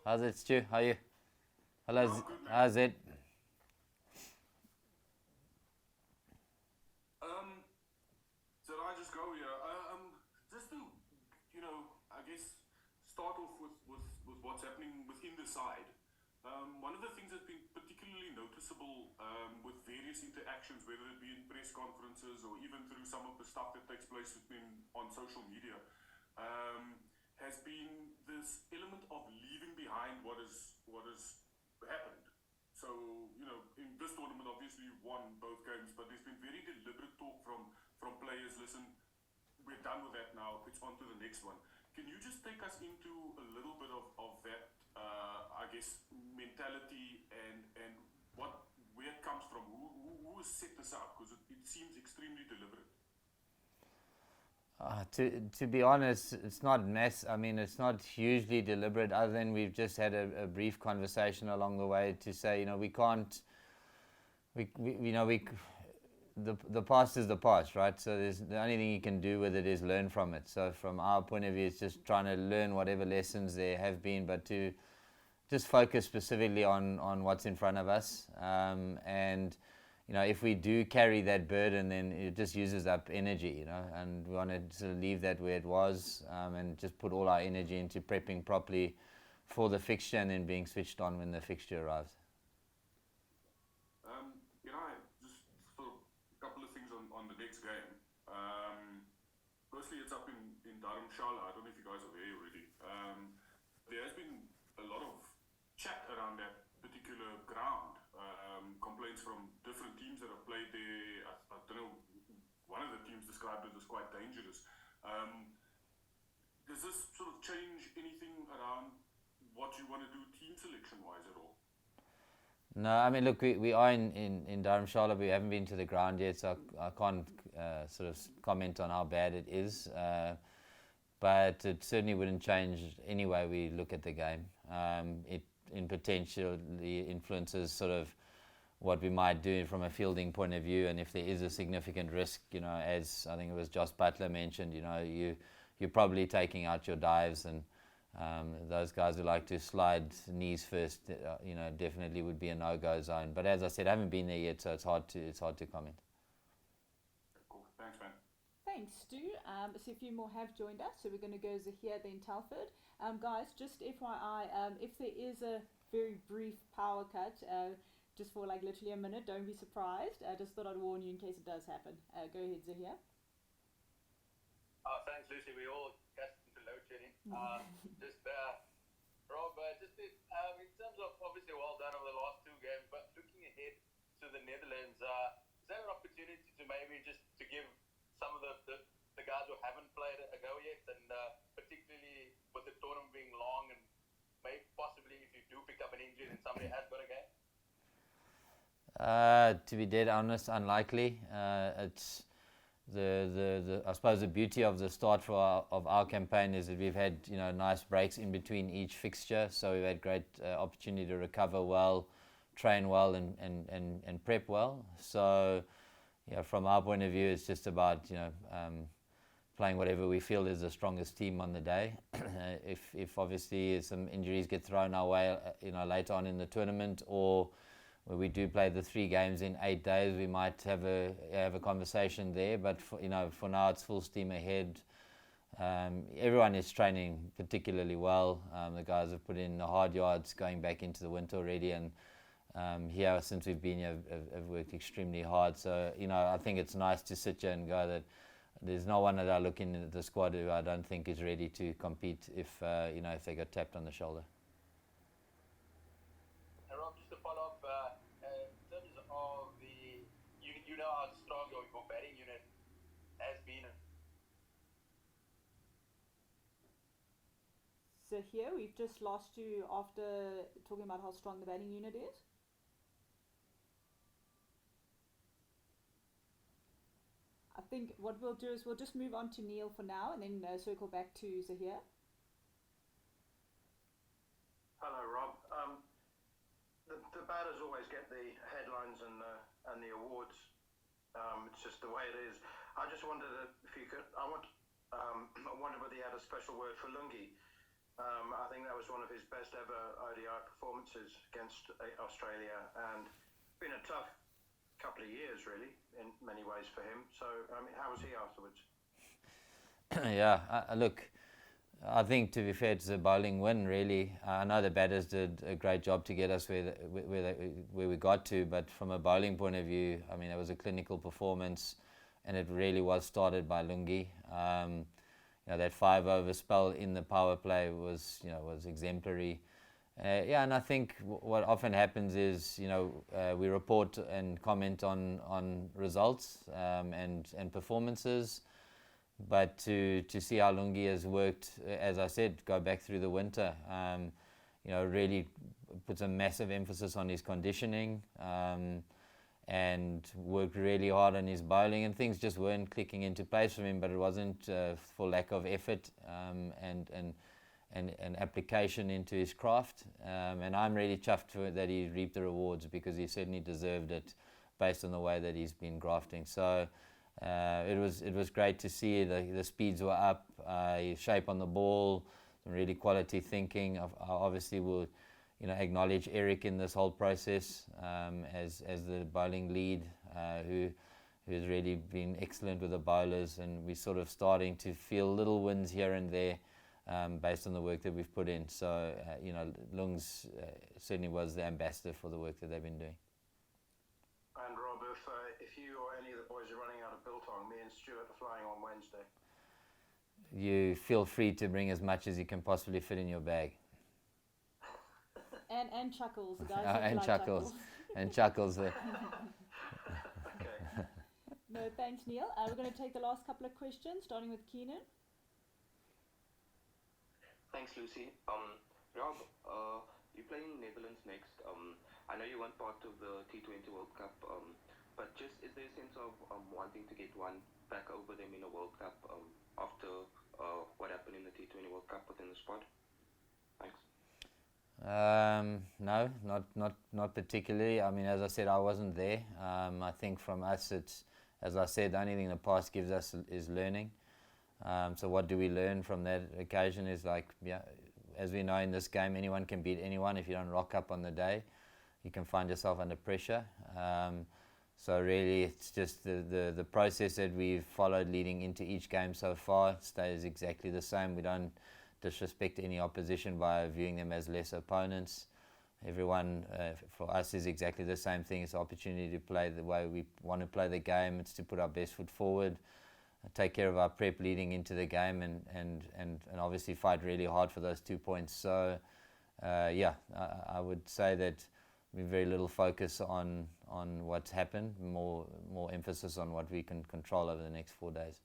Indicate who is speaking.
Speaker 1: How's it, Stu? How are you? Hello,
Speaker 2: No, I'm good, man.
Speaker 1: how's it?
Speaker 2: Um, so I just go here. Just to, I guess start off with what's happening within the side. One of the things that's been particularly noticeable with various interactions, whether it be in press conferences or even through some of the stuff that takes place on social media, um, has been this element of leaving behind what has happened. So, in this tournament, obviously you won both games, but there's been very deliberate talk from players. Listen, we're done with that now. It's on to the next one. Can you just take us into a little bit of that, I guess, mentality and where it comes from? Who has set this up? Because it seems extremely deliberate.
Speaker 1: To be honest, it's not mess. I mean, it's not hugely deliberate. Other than we've just had a brief conversation along the way to say, we can't, we the past is the past, right? So there's the only thing you can do with it is learn from it. So from our point of view, it's just trying to learn whatever lessons there have been, but to just focus specifically on what's in front of us. And if we do carry that burden, then it just uses up energy, and we want to sort of leave that where it was, and just put all our energy into prepping properly for the fixture and then being switched on when the fixture arrives.
Speaker 2: Just sort of a couple of things on the next game. Firstly, it's up in Dharamsala. I don't know if you guys are there already. There has been a lot of chat around that particular ground. Complaints from different teams that have played there. I don't know, one of the teams described it as quite dangerous. Does this sort of change anything around what you want to do team selection-wise at all?
Speaker 1: No, I mean, look, we are in Dharamshala. We haven't been to the ground yet, so I can't sort of comment on how bad it is. But it certainly wouldn't change any way we look at the game. It in potentially influences sort of what we might do from a fielding point of view, and if there is a significant risk, as I think it was Josh Butler mentioned, you're probably taking out your dives, and those guys who like to slide knees first, definitely would be a no-go zone. But as I said, I haven't been there yet, so it's hard to comment.
Speaker 2: Cool. Thanks, man.
Speaker 3: Thanks, Stu. So a few more have joined us, so we're going to go Zahir, then Telford. Guys, just FYI, if there is a very brief power cut, just for like literally a minute, don't be surprised. I just thought I'd warn you in case it does happen. Go ahead, Zahir.
Speaker 4: Thanks, Lucy. We all got into load shedding. Rob, in terms of obviously well done over the last two games, but looking ahead to the Netherlands, is there an opportunity to maybe just to give some of the guys who haven't played a go yet, and particularly with the tournament being long, and maybe possibly if you do pick up an injury, then somebody has got a game?
Speaker 1: To be dead honest, unlikely. It's the I suppose the beauty of the start of our campaign is that we've had nice breaks in between each fixture, so we've had great opportunity to recover well, train well, and prep well. So from our point of view, it's just about playing whatever we feel is the strongest team on the day. If obviously some injuries get thrown our way, later on in the tournament, or where we do play the 3 games in 8 days, we might have a conversation there. But for now, it's full steam ahead. Everyone is training particularly well. The guys have put in the hard yards going back into the winter already, and here since we've been here have worked extremely hard. So I think it's nice to sit here and go that there's no one that I look in at the squad who I don't think is ready to compete if they got tapped on the shoulder.
Speaker 4: Rob, just to follow up, in terms of you know how strong your batting unit has been.
Speaker 3: Zahir, we've just lost you after talking about how strong the batting unit is. I think what we'll do is we'll just move on to Neil for now, and then circle back to Zahir.
Speaker 5: Hello, Rob. The batters always get the headlines and the awards. It's just the way it is. I just wondered if you could. I wondered whether you had a special word for Lungi. I think that was one of his best ever ODI performances against Australia, and been a tough couple of years, really, in many ways for him. So, I mean, how was he afterwards?
Speaker 1: Yeah, look, I think to be fair, it's a bowling win, really. I know the batters did a great job to get us where we got to, but from a bowling point of view, I mean, it was a clinical performance, and it really was started by Lungi. That 5-over spell in the power play was exemplary. Yeah, and I think what often happens is, we report and comment on results and performances. But to see how Lungi has worked, as I said, go back through the winter, really puts a massive emphasis on his conditioning, and worked really hard on his bowling, and things just weren't clicking into place for him. But it wasn't for lack of effort and application into his craft. And I'm really chuffed that he reaped the rewards, because he certainly deserved it based on the way that he's been grafting. So. It was great to see the speeds were up, his shape on the ball, some really quality thinking. I obviously will, acknowledge Eric in this whole process as the bowling lead, who's really been excellent with the bowlers, and we're sort of starting to feel little wins here and there based on the work that we've put in. So Lungs certainly was the ambassador for the work that they've been doing.
Speaker 5: And Rob, if you or any of the boys are running out of biltong, me and Stuart are flying on Wednesday.
Speaker 1: You feel free to bring as much as you can possibly fit in your bag.
Speaker 3: And chuckles, guys.
Speaker 1: And chuckles. And chuckles.
Speaker 5: Okay.
Speaker 3: No, thanks, Neil. We're going to take the last couple of questions, starting with Keenan.
Speaker 6: Thanks, Lucy. Rob, you're playing Netherlands next. I know you weren't part of the T20 World Cup, but just is there a sense of wanting to get one back over them in a World Cup after what happened in the T20 World Cup within the squad? Thanks.
Speaker 1: No, not particularly. I mean, as I said, I wasn't there. I think from us, it's, as I said, the only thing the past gives us is learning. So what do we learn from that occasion is, like, as we know in this game, anyone can beat anyone. If you don't rock up on the day, you can find yourself under pressure. So really, it's just the process that we've followed leading into each game so far stays exactly the same. We don't disrespect any opposition by viewing them as lesser opponents. Everyone, for us, is exactly the same thing. It's an opportunity to play the way we want to play the game. It's to put our best foot forward, take care of our prep leading into the game, and obviously fight really hard for those 2 points. So, I would say that we have very little focus on what's happened, more emphasis on what we can control over the next 4 days.